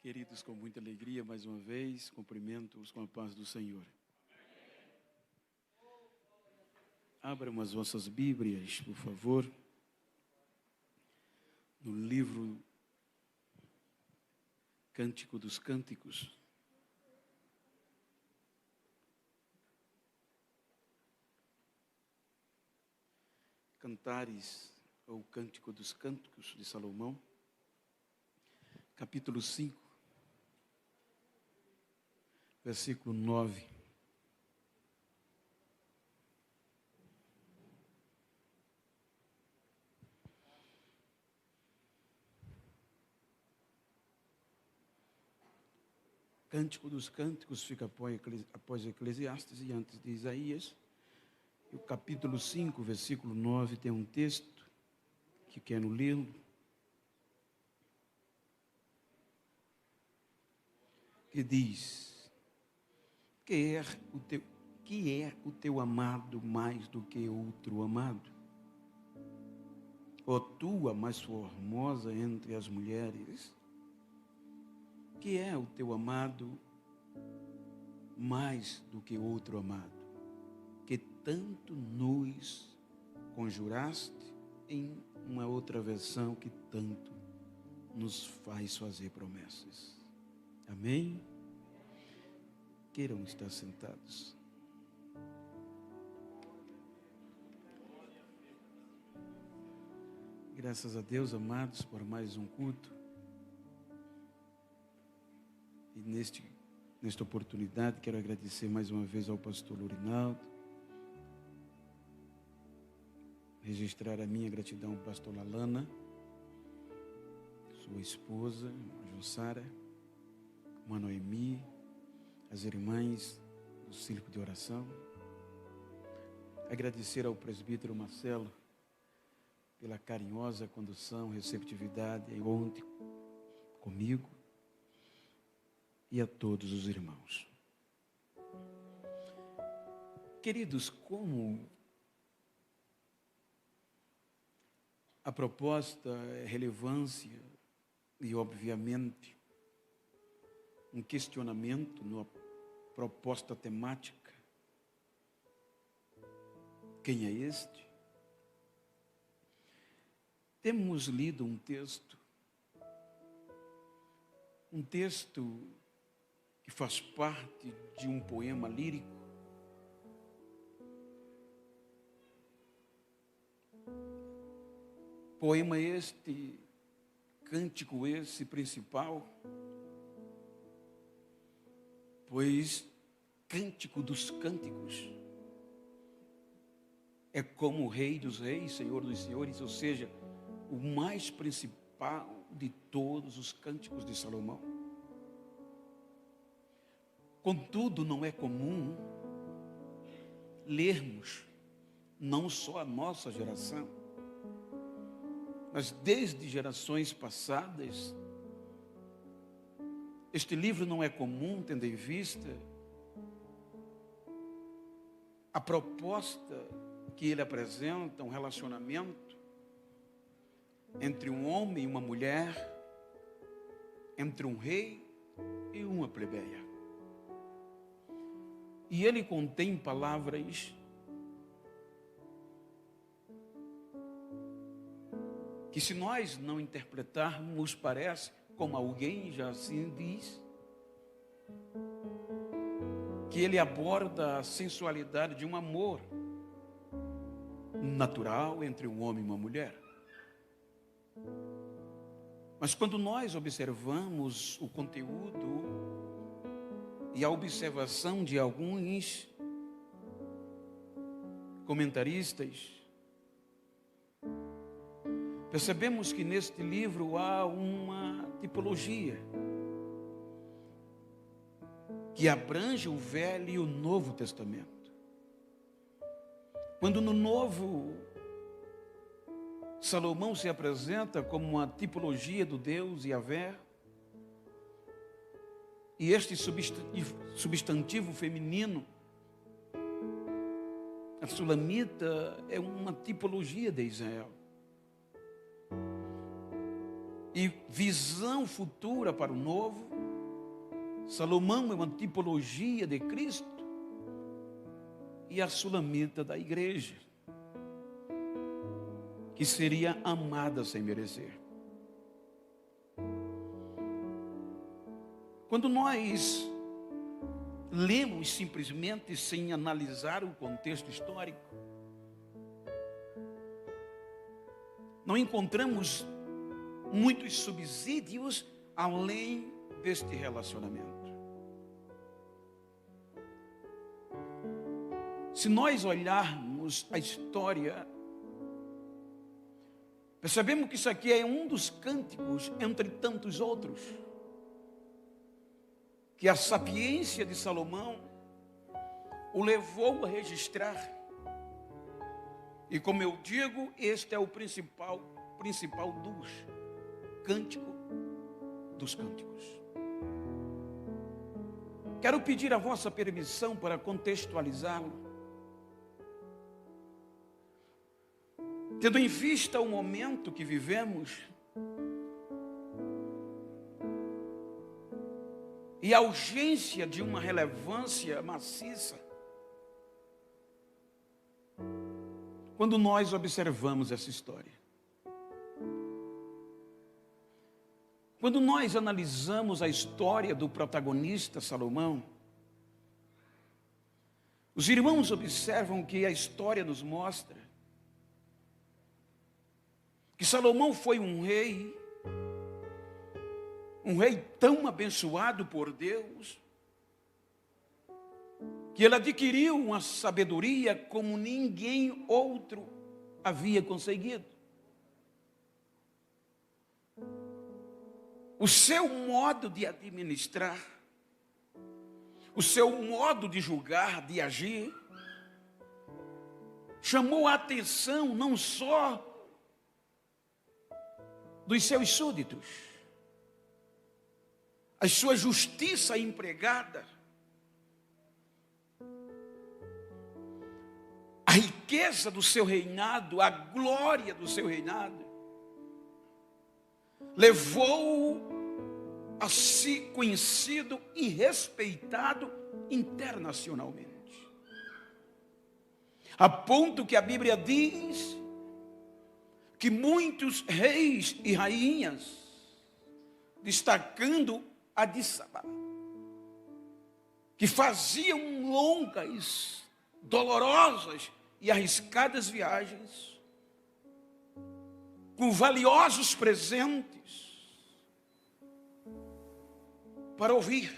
Queridos, com muita alegria, mais uma vez, cumprimento-os com a paz do Senhor. Abram as vossas Bíblias, por favor, no livro Cântico dos Cânticos. Cantares, ou Cântico dos Cânticos de Salomão, capítulo 5, versículo 9. Cântico dos Cânticos fica após Eclesiastes e antes de Isaías. E o capítulo 5, versículo 9, tem um texto que quero lê-lo. Que diz: que é o teu amado mais do que outro amado? Ó tu, a mais formosa entre as mulheres, que é o teu amado mais do que outro amado, que tanto nos conjuraste, em uma outra versão, que tanto nos faz fazer promessas. Amém? Queiram estar sentados. Graças a Deus, amados, por mais um culto. E nesta oportunidade, quero agradecer mais uma vez ao pastor Lorinaldo. Registrar a minha gratidão ao pastor Lalana, sua esposa, a Jussara, a Noemi, as irmãs do Círculo de Oração. Agradecer ao presbítero Marcelo pela carinhosa condução, receptividade ontem comigo e a todos os irmãos. Queridos, como a proposta é relevância e, obviamente, um questionamento na proposta temática. Quem é este? Temos lido um texto que faz parte de um poema lírico, poema este, cântico esse principal, pois Cântico dos Cânticos é como o Rei dos Reis, Senhor dos Senhores, ou seja, o mais principal de todos os cânticos de Salomão. Contudo, não é comum lermos, não só a nossa geração, mas desde gerações passadas. Este livro não é comum, tendo em vista a proposta que ele apresenta, um relacionamento entre um homem e uma mulher, entre um rei e uma plebeia. E ele contém palavras que, se nós não interpretarmos, parece, como alguém já assim diz, que ele aborda a sensualidade de um amor natural entre um homem e uma mulher. Mas quando nós observamos o conteúdo e a observação de alguns comentaristas, percebemos que neste livro há uma tipologia que abrange o Velho e o Novo Testamento. Quando no Novo, Salomão se apresenta como uma tipologia do Deus Yahvé, e este substantivo feminino, a Sulamita, é uma tipologia de Israel. e visão futura para o novo. Salomão é uma tipologia de Cristo e a sulamita da igreja, que seria amada sem merecer. Quando nós lemos simplesmente sem analisar o contexto histórico, não encontramos muitos subsídios além deste relacionamento. Se nós olharmos a história, percebemos que isso aqui é um dos cânticos entre tantos outros, que a sapiência de Salomão o levou a registrar. E como eu digo, este é o principal dos cânticos dos cânticos. Quero pedir a vossa permissão para contextualizá-lo, tendo em vista o momento que vivemos e a urgência de uma relevância maciça, quando nós observamos essa história. Quando nós analisamos a história do protagonista Salomão, os irmãos observam que a história nos mostra que Salomão foi um rei tão abençoado por Deus, que ele adquiriu uma sabedoria como ninguém outro havia conseguido. O seu modo de administrar, o seu modo de julgar, de agir, chamou a atenção não só dos seus súditos, a sua justiça empregada, a riqueza do seu reinado, a glória do seu reinado, levou a ser conhecido e respeitado internacionalmente, a ponto que a Bíblia diz que muitos reis e rainhas, destacando a de Sabá, que faziam longas, dolorosas e arriscadas viagens, com valiosos presentes, para ouvir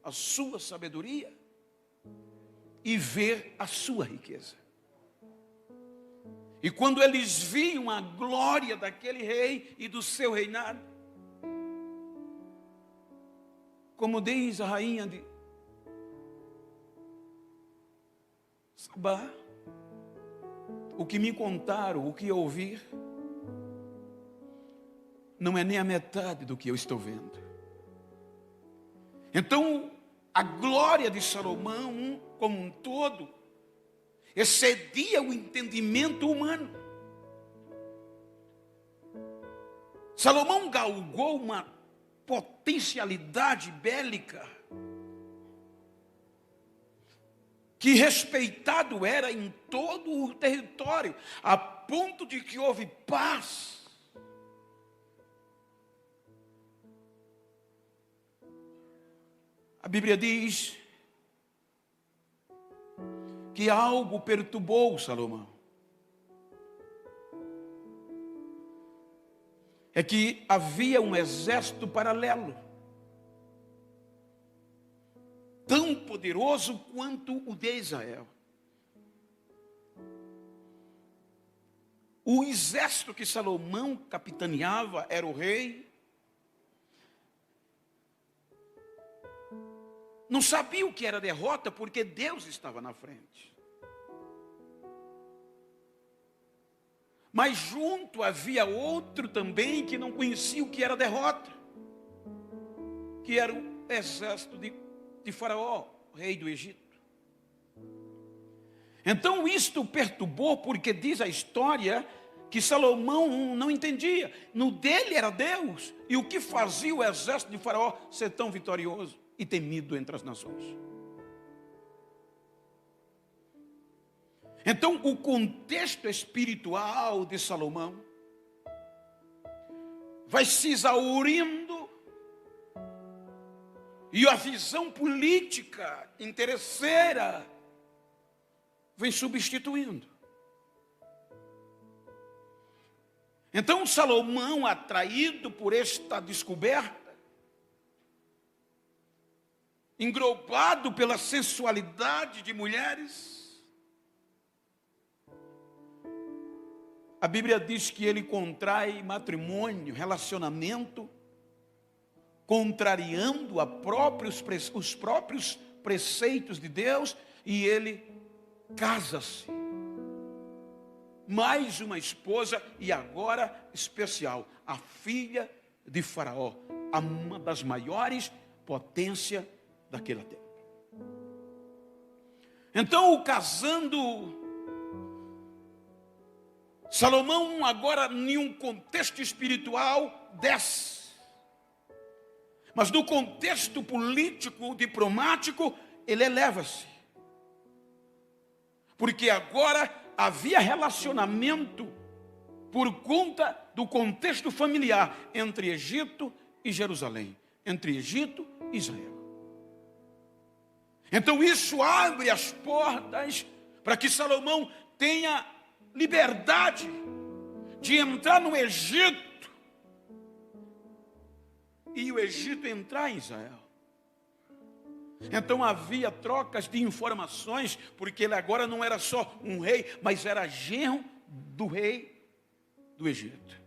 a sua sabedoria e ver a sua riqueza. E quando eles viam a glória daquele rei e do seu reinado, como diz a rainha de Sabá, o que me contaram, o que eu ouvi, não é nem a metade do que eu estou vendo. Então, a glória de Salomão, como um todo, excedia o entendimento humano. Salomão galgou uma potencialidade bélica que respeitado era em todo o território, a ponto de que houve paz. A Bíblia diz que algo perturbou Salomão. É que havia um exército paralelo, tão poderoso quanto o de Israel. O exército que Salomão capitaneava era o rei. Não sabia o que era derrota, porque Deus estava na frente. Mas junto havia outro também que não conhecia o que era derrota, que era o exército de Faraó, rei do Egito. Então isto perturbou, porque diz a história que Salomão não entendia. No dele era Deus. E o que fazia o exército de Faraó ser tão vitorioso e temido entre as nações. Então, o contexto espiritual de Salomão vai se exaurindo e a visão política interesseira vem substituindo. Então, Salomão, atraído por esta descoberta, englobado pela sensualidade de mulheres, a Bíblia diz que ele contrai matrimônio, relacionamento, contrariando os próprios preceitos de Deus, e ele casa-se. Mais uma esposa, e agora especial, a filha de Faraó, uma das maiores potências daquele tempo. Então, o casando, Salomão agora em um contexto espiritual desce, mas no contexto político, diplomático, ele eleva-se, porque agora havia relacionamento por conta do contexto familiar entre Egito e Jerusalém, entre Egito e Israel. Então isso abre as portas para que Salomão tenha liberdade de entrar no Egito e o Egito entrar em Israel. Então havia trocas de informações, porque ele agora não era só um rei, mas era genro do rei do Egito.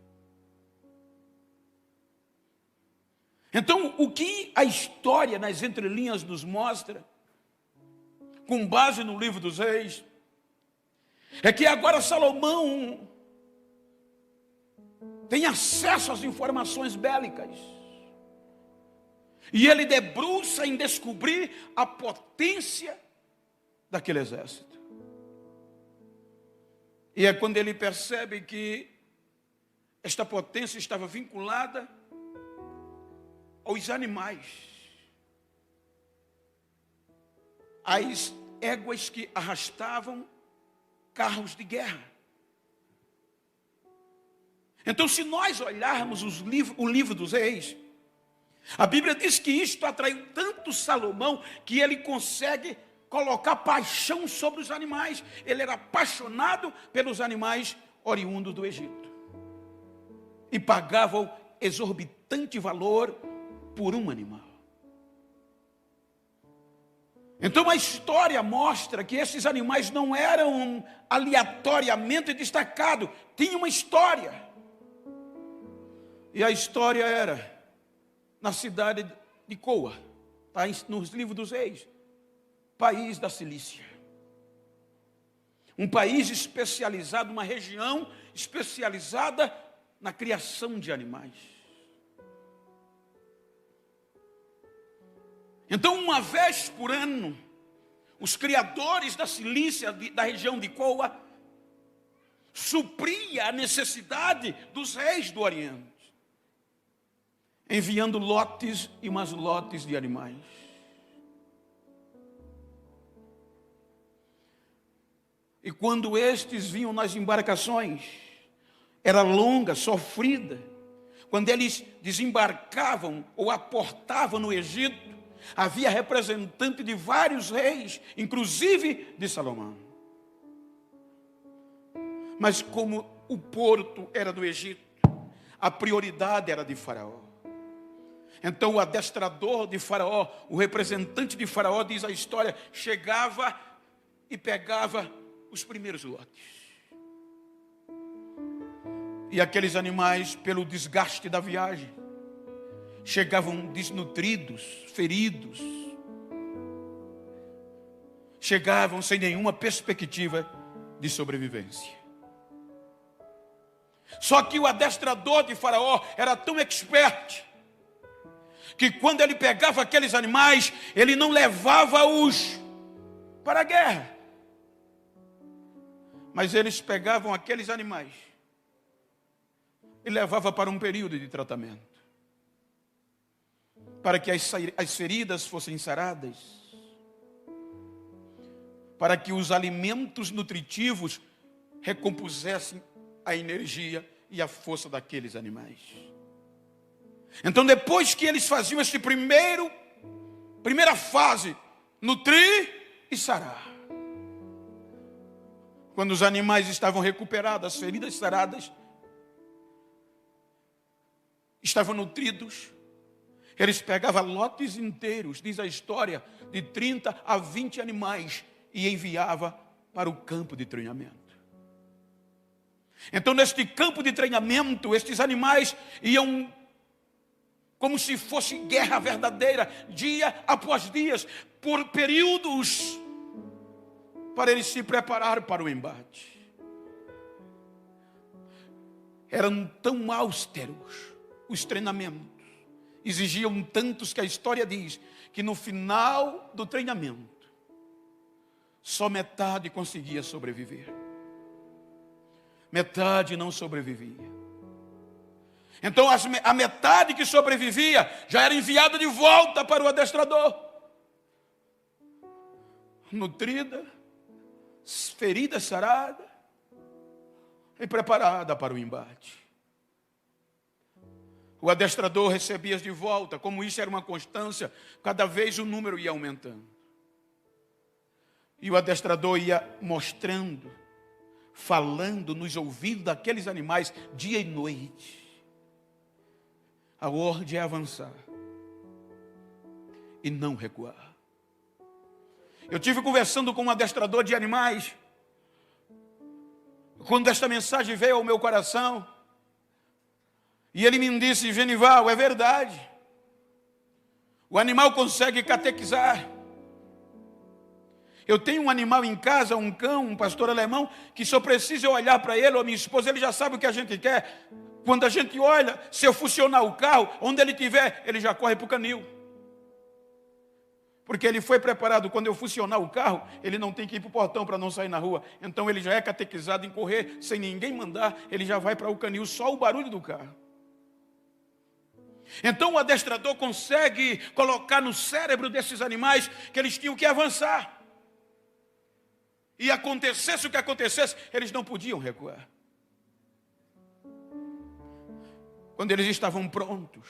Então, o que a história nas entrelinhas nos mostra, com base no livro dos Reis, é que agora Salomão tem acesso às informações bélicas. E ele debruça em descobrir a potência daquele exército. E é quando ele percebe que esta potência estava vinculada aos animais. As éguas que arrastavam carros de guerra. Então, se nós olharmos o livro dos Reis, a Bíblia diz que isto atraiu tanto Salomão que ele consegue colocar paixão sobre os animais. Ele era apaixonado pelos animais oriundos do Egito. E pagavam exorbitante valor por um animal. Então a história mostra que esses animais não eram aleatoriamente destacados. Tinha uma história. E a história era na cidade de Coa, está nos livros dos Reis, país da Cilícia. Um país especializado, uma região especializada na criação de animais. Então, uma vez por ano, os criadores da Cilícia, da região de Coa, supria a necessidade dos reis do Oriente, enviando lotes e mais lotes de animais. E quando estes vinham nas embarcações, era longa, sofrida. Quando eles desembarcavam ou aportavam no Egito, havia representante de vários reis, inclusive de Salomão. Mas como o porto era do Egito, a prioridade era de Faraó. Então o adestrador de Faraó, o representante de Faraó, diz a história, chegava e pegava os primeiros lotes. E aqueles animais, pelo desgaste da viagem, chegavam desnutridos, feridos. Chegavam sem nenhuma perspectiva de sobrevivência. Só que o adestrador de Faraó era tão expert que quando ele pegava aqueles animais, ele não levava-os para a guerra. Mas eles pegavam aqueles animais e levava para um período de tratamento, para que as feridas fossem saradas, para que os alimentos nutritivos recompusessem a energia e a força daqueles animais. Então, depois que eles faziam esse primeira fase, nutrir e sarar, quando os animais estavam recuperados, as feridas saradas, estavam nutridos, eles pegavam lotes inteiros, diz a história, de 30 a 20 animais e enviava para o campo de treinamento. Então, neste campo de treinamento, estes animais iam como se fosse guerra verdadeira, dia após dia, por períodos, para eles se preparar para o embate. Eram tão austeros os treinamentos, exigiam tantos que a história diz que no final do treinamento, só metade conseguia sobreviver. Metade não sobrevivia. Então a metade que sobrevivia já era enviada de volta para o adestrador, nutrida, ferida sarada e preparada para o embate. O adestrador recebia de volta, como isso era uma constância, cada vez o número ia aumentando. E o adestrador ia mostrando, falando nos ouvidos daqueles animais dia e noite. A ordem é avançar e não recuar. Eu tive conversando com um adestrador de animais, quando esta mensagem veio ao meu coração, e ele me disse: Genival, é verdade, o animal consegue catequizar. Eu tenho um animal em casa, um cão, um pastor alemão, que só precisa eu olhar para ele ou minha esposa, ele já sabe o que a gente quer. Quando a gente olha, se eu funcionar o carro, onde ele estiver, ele já corre para o canil. Porque ele foi preparado, quando eu funcionar o carro, ele não tem que ir para o portão para não sair na rua. Então ele já é catequizado em correr, sem ninguém mandar, ele já vai para o canil, só o barulho do carro. Então o adestrador consegue colocar no cérebro desses animais que eles tinham que avançar. E acontecesse o que acontecesse, eles não podiam recuar. Quando eles estavam prontos,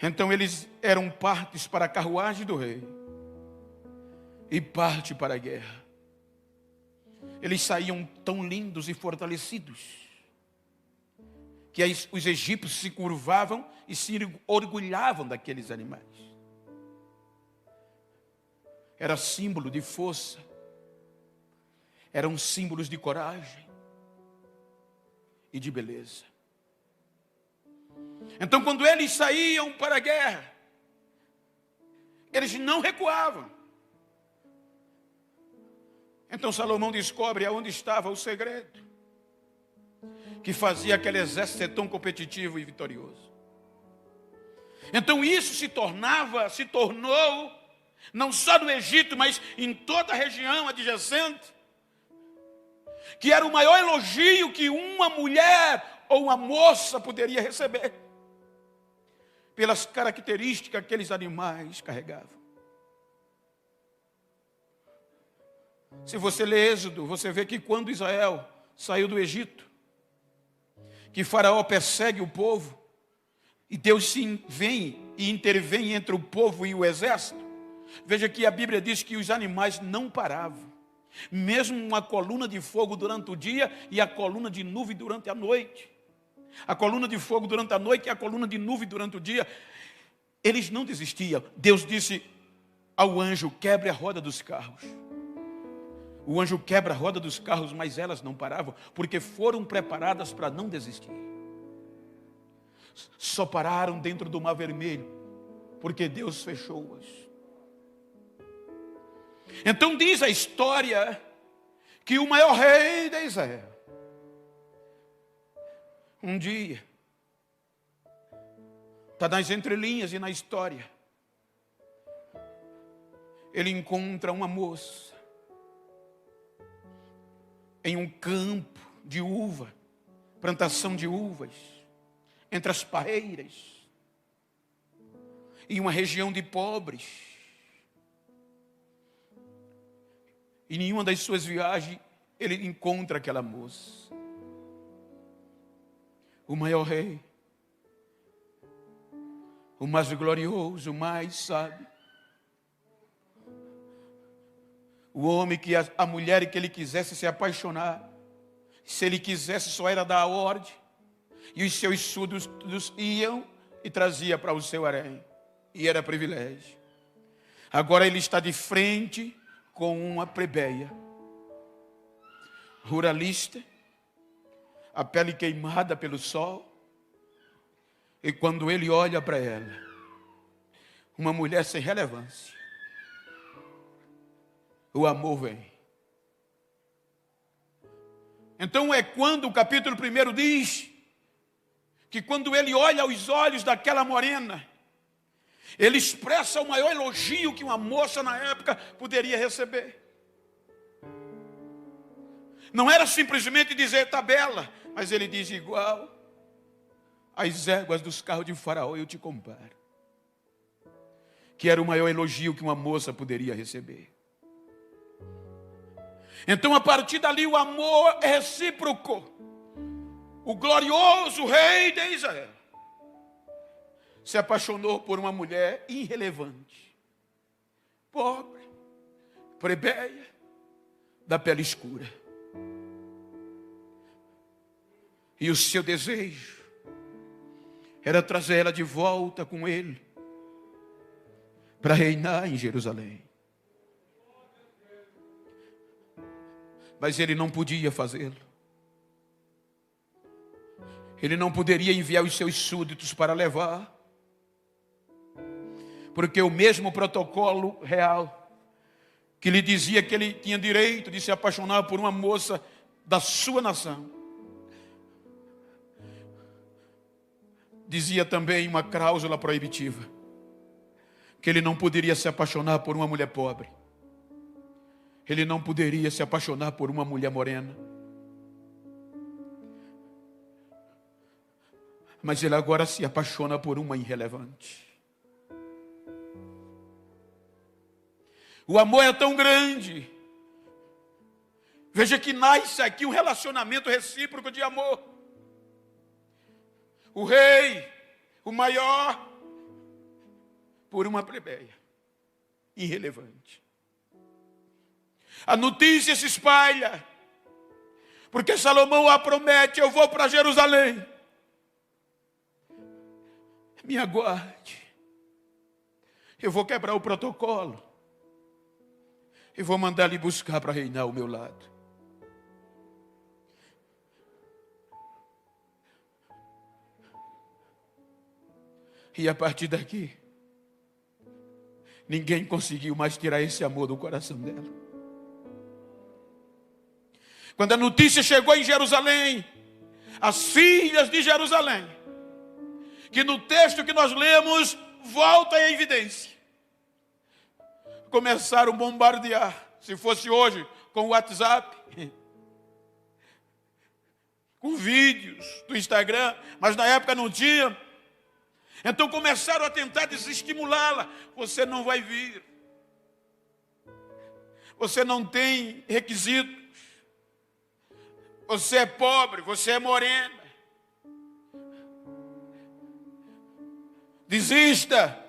então eles eram partes para a carruagem do rei e parte para a guerra. Eles saíam tão lindos e fortalecidos que os egípcios se curvavam e se orgulhavam daqueles animais. Era símbolo de força, eram símbolos de coragem e de beleza. Então, quando eles saíam para a guerra, eles não recuavam. Então Salomão descobre aonde estava o segredo que fazia aquele exército ser tão competitivo e vitorioso. Então isso se tornou, não só no Egito, mas em toda a região adjacente, que era o maior elogio que uma mulher ou uma moça poderia receber, pelas características que aqueles animais carregavam. Se você lê Êxodo, você vê que quando Israel saiu do Egito, que Faraó persegue o povo, e Deus vem e intervém entre o povo e o exército, veja que a Bíblia diz que os animais não paravam. Mesmo uma coluna de fogo durante o dia e a coluna de nuvem durante a noite. A coluna de fogo durante a noite e a coluna de nuvem durante o dia. Eles não desistiam. Deus disse ao anjo: quebre a roda dos carros. O anjo quebra a roda dos carros, mas elas não paravam, porque foram preparadas para não desistir. Só pararam dentro do Mar Vermelho, porque Deus fechou-as. Então diz a história que o maior rei de Israel, um dia, está nas entrelinhas e na história, ele encontra uma moça em um campo de uva, plantação de uvas, entre as parreiras, em uma região de pobres. Em nenhuma das suas viagens ele encontra aquela moça. O maior rei, o mais glorioso, o mais sábio, o homem que a mulher que ele quisesse se apaixonar, se ele quisesse só era dar a ordem, e os seus súditos iam e trazia para o seu harém, e era privilégio. Agora ele está de frente com uma plebeia, ruralista, a pele queimada pelo sol, e quando ele olha para ela, uma mulher sem relevância, o amor vem. Então é quando o capítulo 1 diz que quando ele olha aos olhos daquela morena, ele expressa o maior elogio que uma moça na época poderia receber. Não era simplesmente dizer está bela, mas ele diz igual às éguas dos carros de Faraó eu te comparo. Que era o maior elogio que uma moça poderia receber. Então a partir dali o amor é recíproco. O glorioso rei de Israel se apaixonou por uma mulher irrelevante, pobre, plebeia, da pele escura. E o seu desejo era trazer ela de volta com ele para reinar em Jerusalém. Mas ele não podia fazê-lo. Ele não poderia enviar os seus súditos para levar, porque o mesmo protocolo real que lhe dizia que ele tinha direito de se apaixonar por uma moça da sua nação, dizia também uma cláusula proibitiva, que ele não poderia se apaixonar por uma mulher pobre. Ele não poderia se apaixonar por uma mulher morena. Mas ele agora se apaixona por uma irrelevante. O amor é tão grande. Veja que nasce aqui um relacionamento recíproco de amor. O rei, o maior, por uma plebeia irrelevante. A notícia se espalha, porque Salomão a promete: eu vou para Jerusalém, me aguarde, eu vou quebrar o protocolo, e vou mandar lhe buscar para reinar ao meu lado. E a partir daqui, ninguém conseguiu mais tirar esse amor do coração dela. Quando a notícia chegou em Jerusalém, as filhas de Jerusalém, que no texto que nós lemos volta em evidência, começaram a bombardear. Se fosse hoje, com o WhatsApp, com vídeos do Instagram, mas na época não tinha. Então começaram a tentar desestimulá-la. Você não vai vir. Você não tem requisitos. Você é pobre, você é morena. Desista.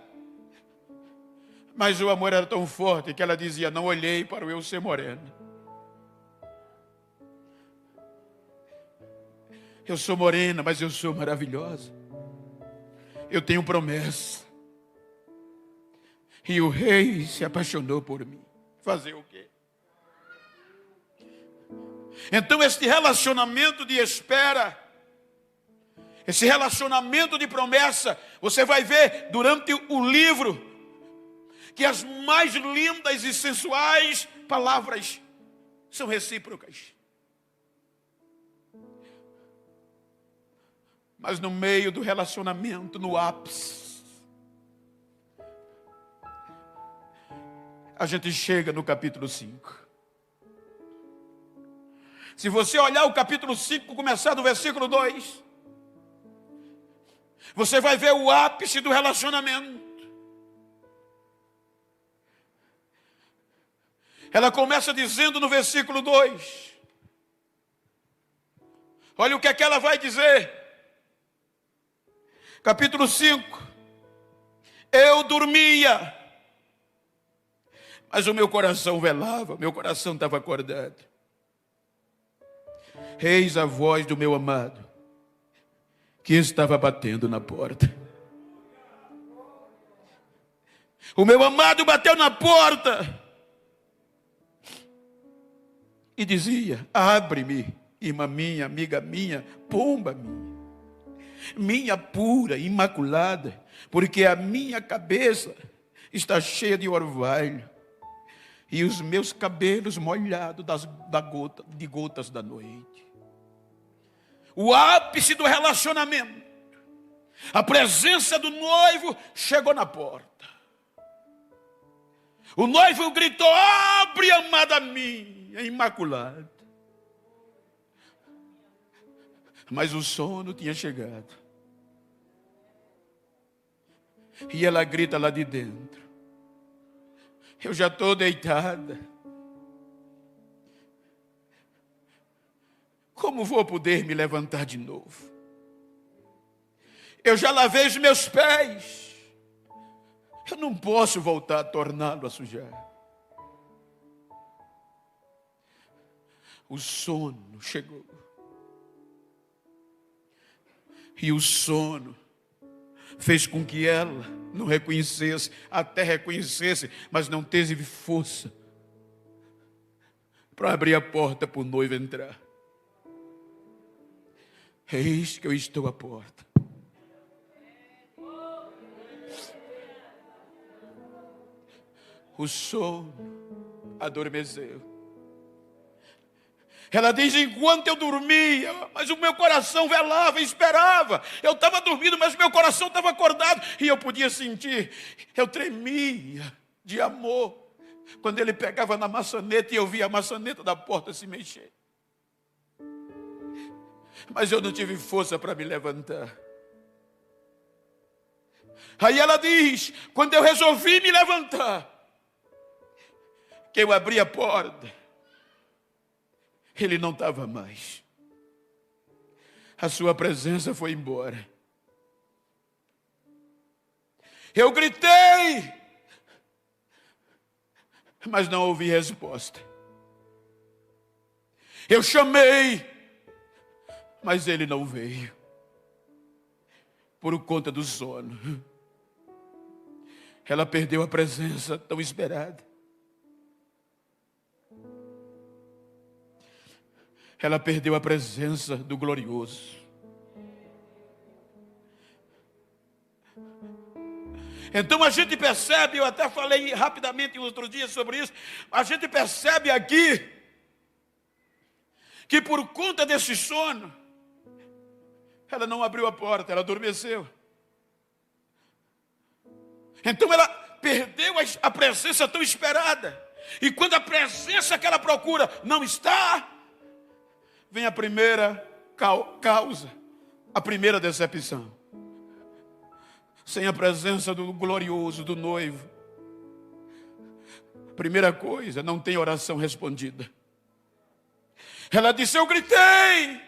Mas o amor era tão forte que ela dizia: não olhei para eu ser morena. Eu sou morena, mas eu sou maravilhosa. Eu tenho promessa. E o rei se apaixonou por mim. Fazer o quê? Então este relacionamento de espera, esse relacionamento de promessa, você vai ver durante o livro que as mais lindas e sensuais palavras são recíprocas. Mas no meio do relacionamento, no ápice, a gente chega no capítulo 5. Se você olhar o capítulo 5, começar do versículo 2, você vai ver o ápice do relacionamento. Ela começa dizendo no versículo 2, olha o que é que ela vai dizer. Capítulo 5. Eu dormia, mas o meu coração velava, meu coração estava acordado. Eis a voz do meu amado, que estava batendo na porta. O meu amado bateu na porta e dizia: abre-me, irmã minha, amiga minha, pomba minha pura, imaculada, porque a minha cabeça está cheia de orvalho e os meus cabelos molhados de gotas da noite. O ápice do relacionamento, a presença do noivo chegou na porta. O noivo gritou: abre, amada minha, imaculada. Mas o sono tinha chegado. E ela grita lá de dentro: eu já estou deitada. Como vou poder me levantar de novo? Eu já lavei os meus pés. Eu não posso voltar a torná-lo a sujar. O sono chegou. E o sono fez com que ela não reconhecesse, até reconhecesse, mas não teve força para abrir a porta para o noivo entrar. Eis que eu estou à porta. O sono adormeceu. Ela diz: enquanto eu dormia, mas o meu coração velava, esperava. Eu estava dormindo, mas o meu coração estava acordado. E eu podia sentir, eu tremia de amor quando ele pegava na maçaneta e eu via a maçaneta da porta se mexer. Mas eu não tive força para me levantar. Aí ela diz: quando eu resolvi me levantar, que eu abri a porta, ele não estava mais. A sua presença foi embora. Eu gritei, mas não ouvi resposta. Eu chamei, mas ele não veio, por conta do sono. Ela perdeu a presença tão esperada. Ela perdeu a presença do glorioso. Então a gente percebe, eu até falei rapidamente outro dia sobre isso, a gente percebe aqui que por conta desse sono, ela não abriu a porta, ela adormeceu. Então ela perdeu a presença tão esperada. E quando a presença que ela procura não está, vem a primeira causa, a primeira decepção. Sem a presença do glorioso, do noivo, primeira coisa, não tem oração respondida. Ela disse: eu gritei,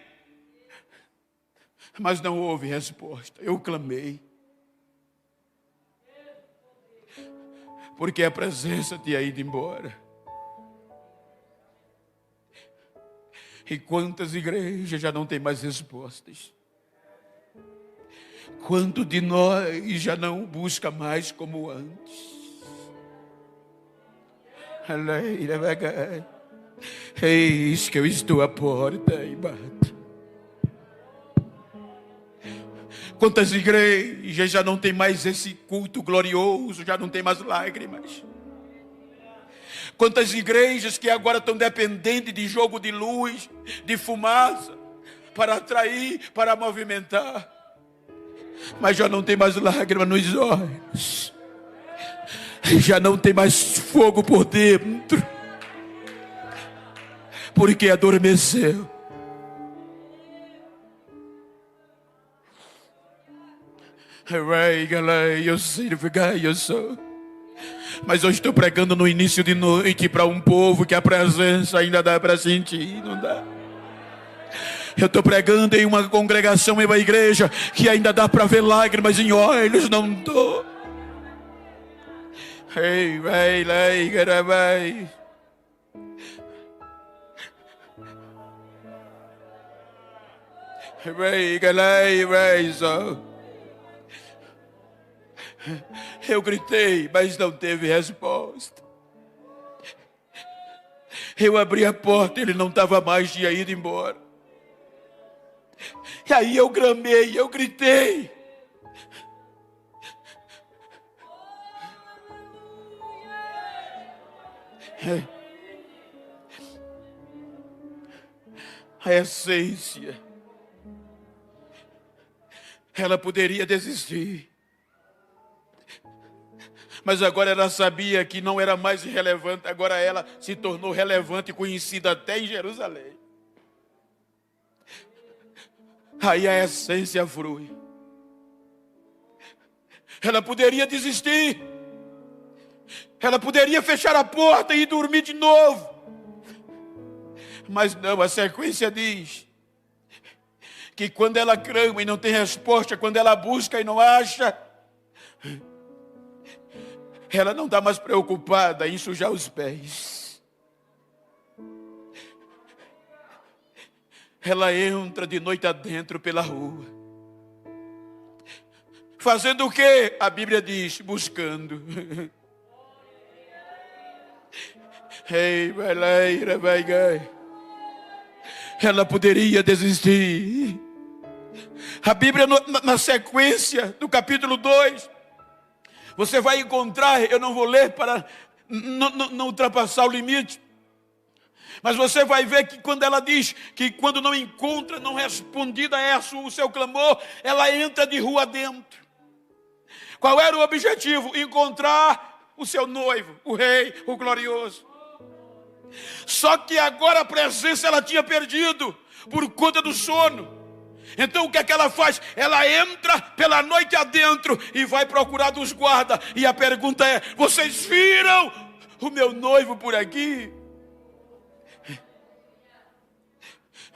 mas não houve resposta. Eu clamei, porque a presença tinha ido embora. E quantas igrejas já não tem mais respostas? Quanto de nós já não busca mais como antes? Eis que eu estou à porta e bato. Quantas igrejas já não tem mais esse culto glorioso, já não tem mais lágrimas? Quantas igrejas que agora estão dependentes de jogo de luz, de fumaça, para atrair, para movimentar, mas já não tem mais lágrimas nos olhos, já não tem mais fogo por dentro, porque adormeceu. Eu sei, eu sou. Mas eu estou pregando no início de noite para um povo que a presença ainda dá para sentir, não dá? Eu estou pregando em uma congregação, em uma igreja que ainda dá para ver lágrimas em olhos, não estou. Eu gritei, mas não teve resposta. Eu abri a porta, ele não estava mais, tinha ido embora. E aí eu gramei, eu gritei. A essência, ela poderia desistir. Mas agora ela sabia que não era mais irrelevante. Agora ela se tornou relevante e conhecida até em Jerusalém. Aí a essência flui. Ela poderia desistir. Ela poderia fechar a porta e dormir de novo. Mas não, a sequência diz que quando ela clama e não tem resposta, quando ela busca e não acha, ela não está mais preocupada em sujar os pés. Ela entra de noite adentro pela rua. Fazendo o quê? A Bíblia diz, buscando. Ela poderia desistir. A Bíblia, na sequência do capítulo 2, você vai encontrar, eu não vou ler para não ultrapassar o limite, mas você vai ver que quando ela diz que quando não encontra, não respondida é o seu clamor, ela entra de rua dentro. Qual era o objetivo? Encontrar o seu noivo, o rei, o glorioso. Só que agora a presença ela tinha perdido por conta do sono. Então o que é que ela faz? Ela entra pela noite adentro e vai procurar dos guardas. E a pergunta é: vocês viram o meu noivo por aqui?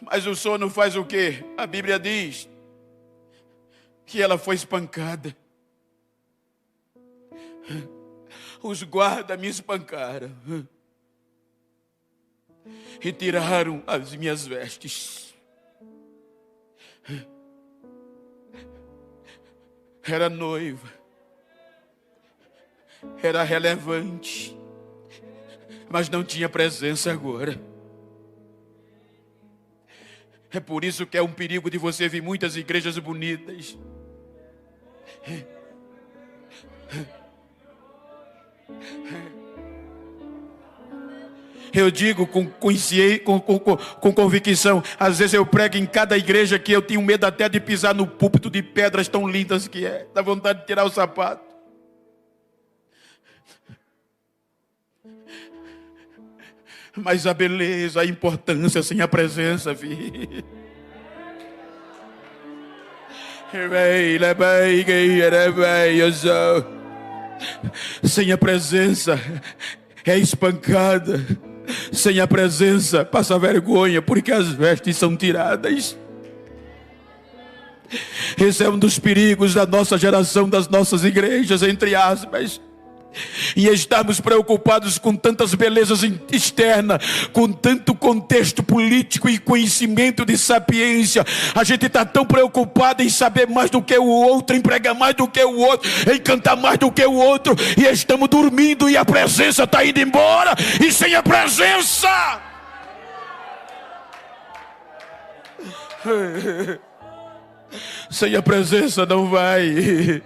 Mas o sono faz o quê? A Bíblia diz que ela foi espancada. Os guardas me espancaram e tiraram as minhas vestes. Era noiva, era relevante, mas não tinha presença agora. É por isso que é um perigo de você ver muitas igrejas bonitas. Eu digo com convicção. Às vezes eu prego em cada igreja que eu tenho medo até de pisar no púlpito de pedras tão lindas que é. Dá vontade de tirar o sapato. Mas a beleza, a importância sem a presença, filho. Sem a presença é espancada. Sem a presença passa vergonha, porque as vestes são tiradas. Esse é um dos perigos da nossa geração, das nossas igrejas, entre aspas. E estamos preocupados com tantas belezas externas, com tanto contexto político e conhecimento de sapiência. A gente está tão preocupado em saber mais do que o outro, em pregar mais do que o outro, em cantar mais do que o outro, e estamos dormindo e a presença está indo embora. E sem a presença, sem a presença não vai.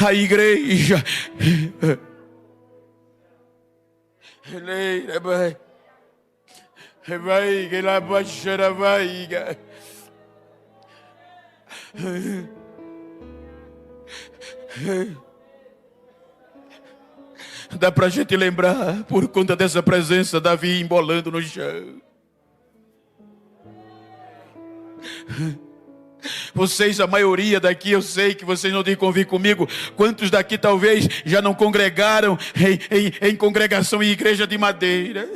A igreja Dá para a gente lembrar, por conta dessa presença, Davi embolando no chão. Vocês, a maioria daqui, eu sei que vocês não têm que convir comigo. Quantos daqui talvez já não congregaram em congregação em igreja de madeira?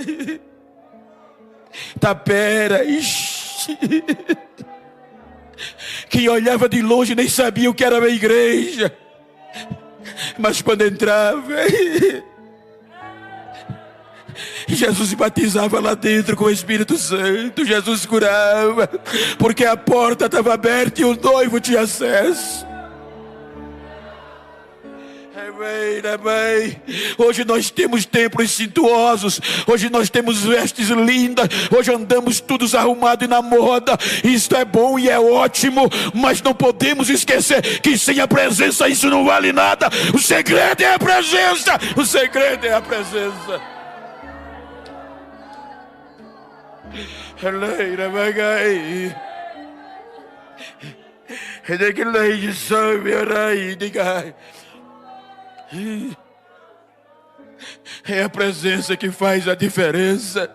Tapera, ixi. Quem olhava de longe nem sabia o que era a igreja. Mas quando entrava, Jesus se batizava lá dentro com o Espírito Santo. Jesus curava, porque a porta estava aberta e o noivo tinha acesso. Amém. Hoje nós temos templos suntuosos. Hoje nós temos vestes lindas. Hoje andamos todos arrumados e na moda. Isso é bom e é ótimo, mas não podemos esquecer que sem a presença isso não vale nada. O segredo é a presença. O segredo é a presença. É a presença que faz a diferença.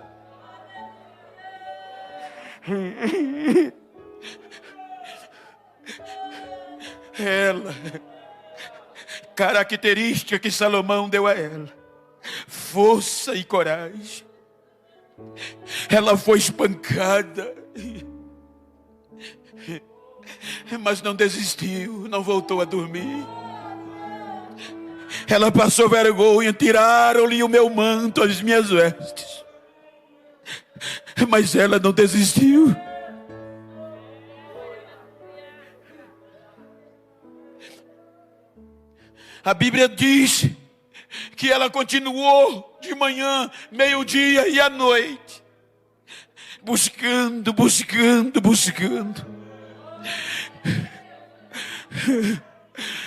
Ela, característica que Salomão deu a ela: força e coragem. Ela foi espancada, mas não desistiu, não voltou a dormir. Ela passou vergonha, tiraram-lhe o meu manto, as minhas vestes, mas ela não desistiu. A Bíblia diz que ela continuou de manhã, meio-dia e à noite, buscando.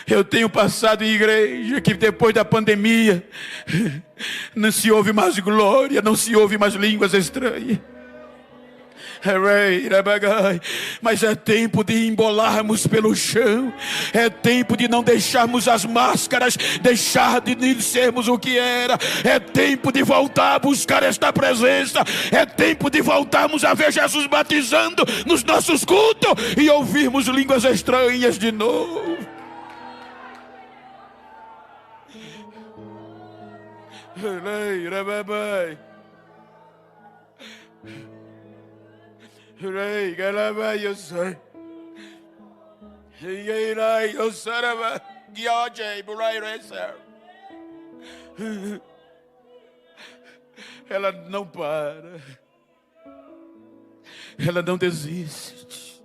Eu tenho passado em igreja que depois da pandemia não se ouve mais glória, não se ouve mais línguas estranhas. Mas é tempo de embolarmos pelo chão. É tempo de não deixarmos as máscaras, deixar de sermos o que era. É tempo de voltar a buscar esta presença. É tempo de voltarmos a ver Jesus batizando nos nossos cultos e ouvirmos línguas estranhas de novo. Ela não para, ela não desiste.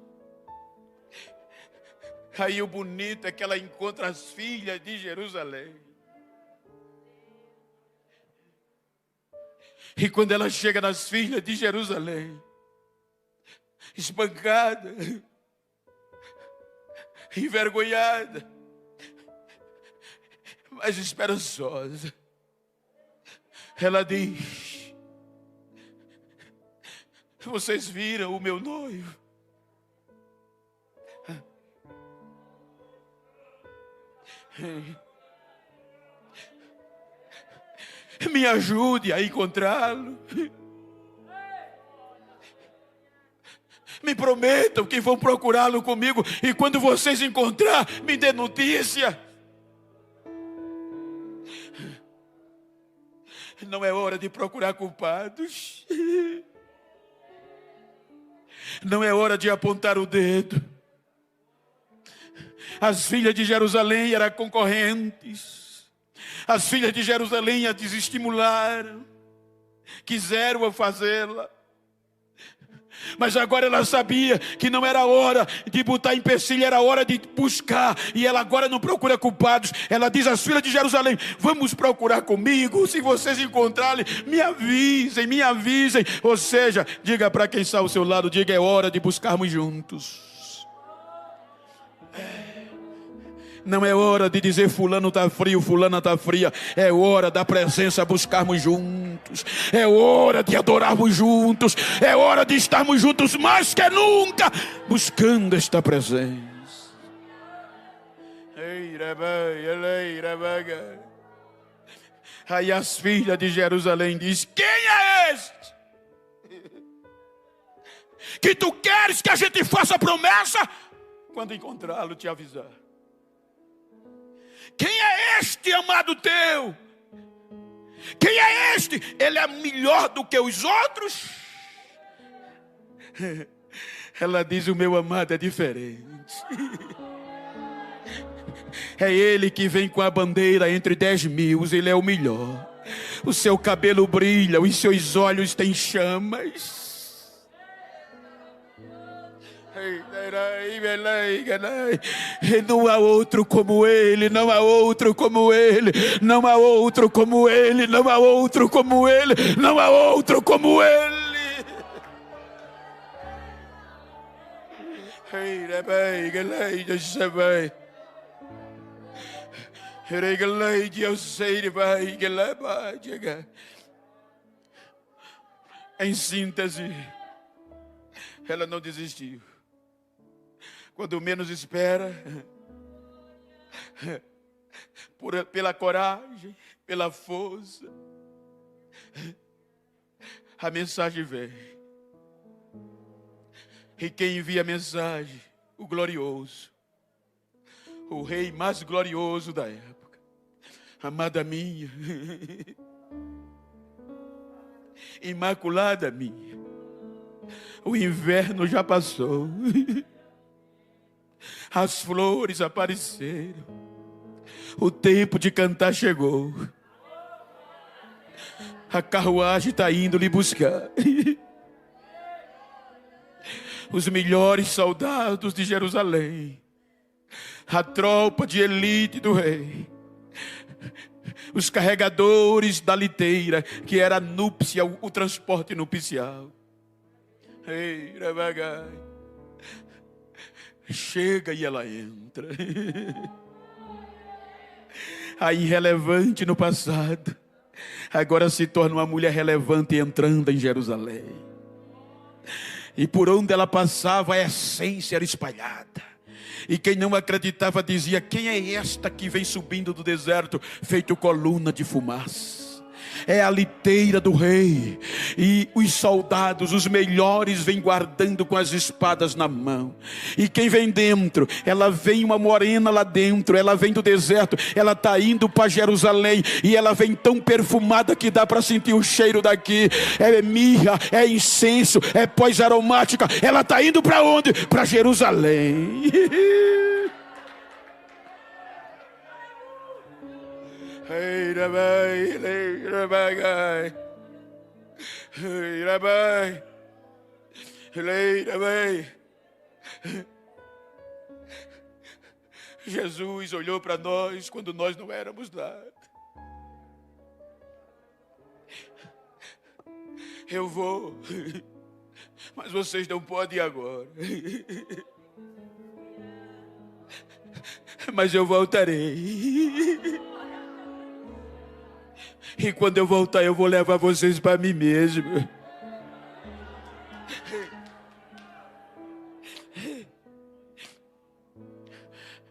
Aí o bonito é que ela encontra as filhas de Jerusalém. E quando ela chega nas filhas de Jerusalém, espancada, envergonhada, mas esperançosa, ela diz: vocês viram o meu noivo? Me ajude a encontrá-lo. Me prometam que vão procurá-lo comigo, e quando vocês encontrar, me dê notícia. Não é hora de procurar culpados. Não é hora de apontar o dedo. As filhas de Jerusalém eram concorrentes. As filhas de Jerusalém a desestimularam, quiseram fazê-la. Mas agora ela sabia que não era hora de botar empecilho, era hora de buscar. E ela agora não procura culpados. Ela diz às filhas de Jerusalém: vamos procurar comigo. Se vocês encontrarem, me avisem. Ou seja, diga para quem está ao seu lado, diga: é hora de buscarmos juntos. Não é hora de dizer fulano está frio, fulana está fria. É hora da presença buscarmos juntos. É hora de adorarmos juntos. É hora de estarmos juntos mais que nunca, buscando esta presença. Aí as filhas de Jerusalém diz: quem é este? Que tu queres que a gente faça promessa? Quando encontrá-lo, te avisar. Quem é este amado teu? Quem é este? Ele é melhor do que os outros? Ela diz: o meu amado é diferente. É ele que vem com a bandeira entre 10.000, ele é o melhor. O seu cabelo brilha, os seus olhos têm chamas. Não há outro como ele, não há outro como ele, não há outro como ele, não há outro como ele, não há outro como ele. Em síntese, ela não desistiu. Quando menos espera, pela coragem, pela força, a mensagem vem. E quem envia a mensagem? O glorioso, o rei mais glorioso da época. Amada minha, imaculada minha, o inverno já passou. As flores apareceram. O tempo de cantar chegou. A carruagem está indo lhe buscar. Os melhores soldados de Jerusalém. A tropa de elite do rei. Os carregadores da liteira, que era a núpcia, o transporte nupcial. Ei, devagar. Chega e ela entra. A irrelevante no passado, agora se torna uma mulher relevante entrando em Jerusalém. E por onde ela passava, a essência era espalhada. E quem não acreditava dizia: quem é esta que vem subindo do deserto, feito coluna de fumaça? É a liteira do rei. E os soldados, os melhores, vêm guardando com as espadas na mão. E quem vem dentro? Ela vem uma morena lá dentro. Ela vem do deserto. Ela está indo para Jerusalém. E ela vem tão perfumada que dá para sentir o cheiro daqui. É mirra, é incenso, é pós aromática. Ela está indo para onde? Para Jerusalém. Ei, Rabai, ei, Rabai, ei, Rabai, ei, Rabai. Jesus olhou para nós quando nós não éramos nada. Eu vou, mas vocês não podem ir agora. Mas eu voltarei. E quando eu voltar, eu vou levar vocês para mim mesmo.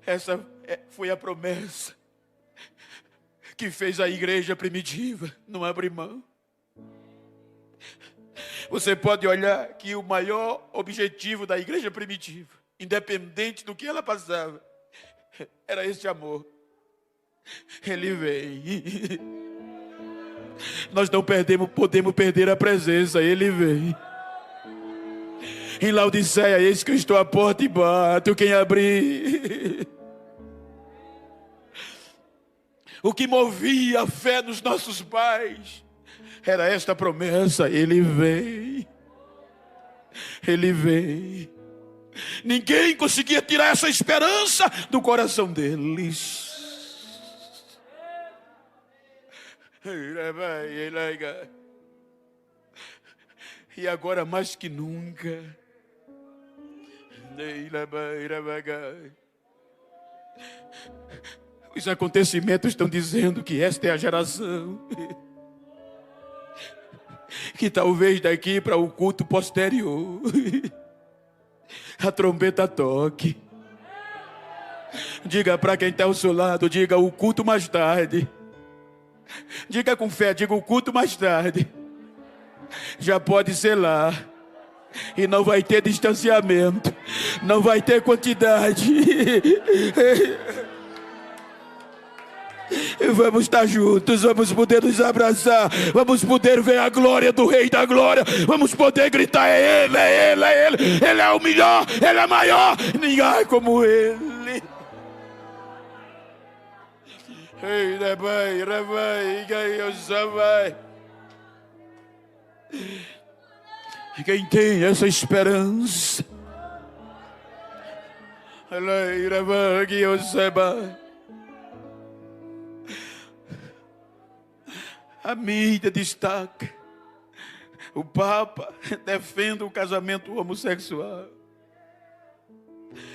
Essa foi a promessa que fez a igreja primitiva não abrir mão. Você pode olhar que o maior objetivo da igreja primitiva, independente do que ela passava, era este amor. Ele vem. Nós não podemos perder a presença. Ele vem. Em Laodiceia, eis que eu estou à porta e bato. Quem abrir? O que movia a fé nos nossos pais era esta promessa: Ele vem. Ele vem. Ninguém conseguia tirar essa esperança do coração deles. E agora mais que nunca, os acontecimentos estão dizendo que esta é a geração que talvez daqui para o culto posterior a trombeta toque. Diga para quem está ao seu lado, diga: o culto mais tarde Diga com fé, diga o culto mais tarde. Já pode ser lá. E não vai ter distanciamento. Não vai ter quantidade. Vamos estar juntos, vamos poder nos abraçar, vamos poder ver a glória do Rei da Glória, vamos poder gritar: é Ele, é Ele, é Ele, Ele é o melhor, Ele é maior, ninguém é como Ele. Ei, Rabai, Rabai, Rabai. Quem tem essa esperança, a mídia destaca: o Papa defende o casamento homossexual.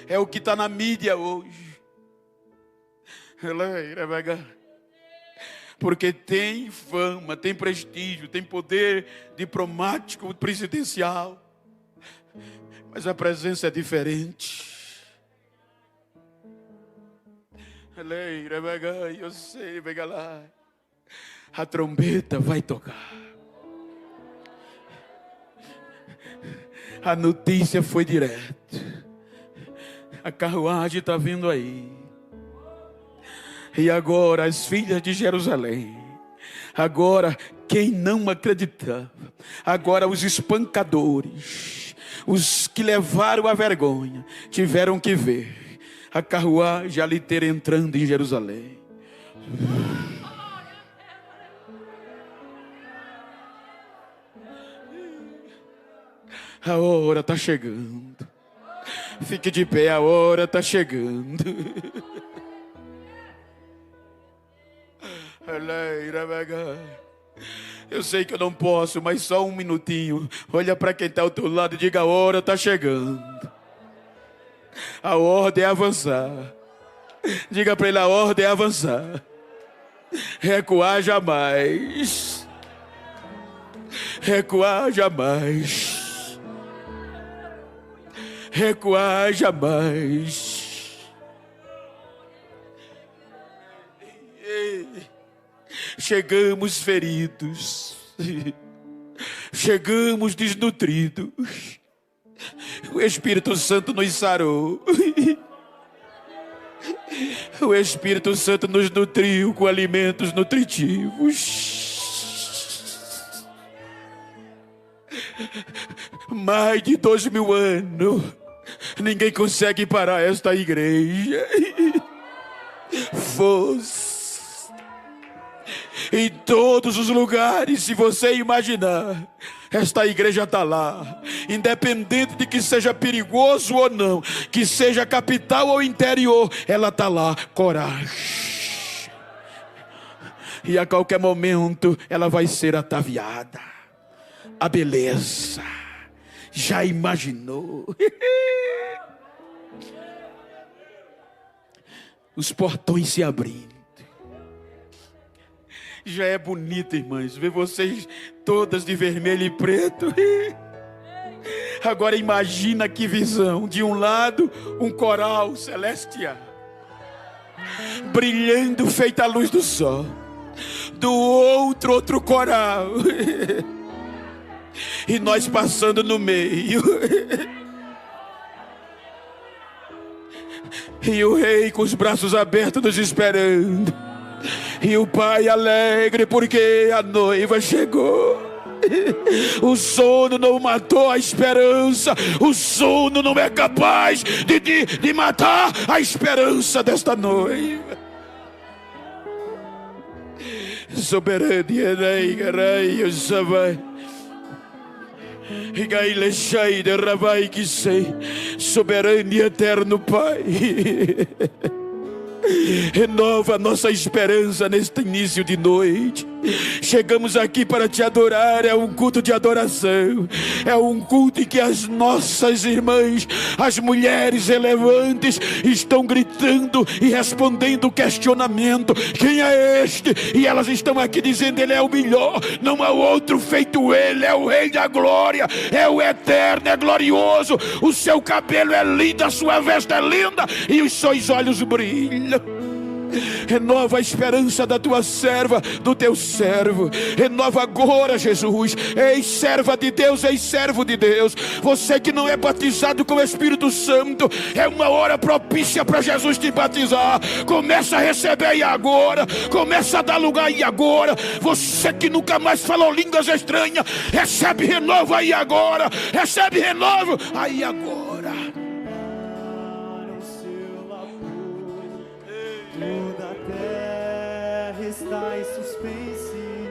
É o que está na mídia hoje. Porque tem fama, tem prestígio, tem poder diplomático, presidencial. Mas a presença é diferente. Eu sei, pega lá. A trombeta vai tocar. A notícia foi direto. A carruagem está vindo aí. E agora as filhas de Jerusalém. Agora quem não acreditava. Agora os espancadores. Os que levaram a vergonha. Tiveram que ver a carruagem ali ter entrando em Jerusalém. A hora está chegando. Fique de pé, a hora está chegando. Eu sei que eu não posso, mas só um minutinho. Olha para quem está ao teu lado e diga: a hora está chegando. A ordem é avançar. Diga para ele: a ordem é avançar. Recuar jamais. Recuar jamais. Recuar jamais. Chegamos feridos. Chegamos desnutridos. O Espírito Santo nos sarou. O Espírito Santo nos nutriu com alimentos nutritivos. Mais de 2000 anos. Ninguém consegue parar esta igreja. Força. Em todos os lugares, se você imaginar, esta igreja está lá. Independente de que seja perigoso ou não, que seja capital ou interior, ela está lá. Coragem. E a qualquer momento ela vai ser ataviada. A beleza. Já imaginou? Os portões se abrindo. Já é bonito, irmãs, ver vocês todas de vermelho e preto. Agora imagina que visão. De um lado, um coral celestial, brilhando feita a luz do sol. Do outro, outro coral. E nós passando no meio. E o rei com os braços abertos nos esperando. E o pai alegre porque a noiva chegou. O sono não matou a esperança. O sono não é capaz de matar a esperança desta noiva. Soberania, rei, sabai. Soberano e eterno Pai, renova a nossa esperança neste início de noite. Chegamos aqui para te adorar. É um culto de adoração. É um culto em que as nossas irmãs, as mulheres relevantes, estão gritando e respondendo o questionamento: quem é este? E elas estão aqui dizendo: ele é o melhor, não há outro feito ele. É o Rei da Glória, é o eterno, é glorioso. O seu cabelo é lindo, a sua veste é linda e os seus olhos brilham. Renova a esperança da tua serva, do teu servo. Renova agora, Jesus. Ei, serva de Deus, ei, servo de Deus. Você que não é batizado com o Espírito Santo, é uma hora propícia para Jesus te batizar. Começa a receber aí agora. Começa a dar lugar aí agora. Você que nunca mais falou línguas estranhas, recebe renovo aí agora. Recebe renovo aí agora. Toda a terra está em suspense.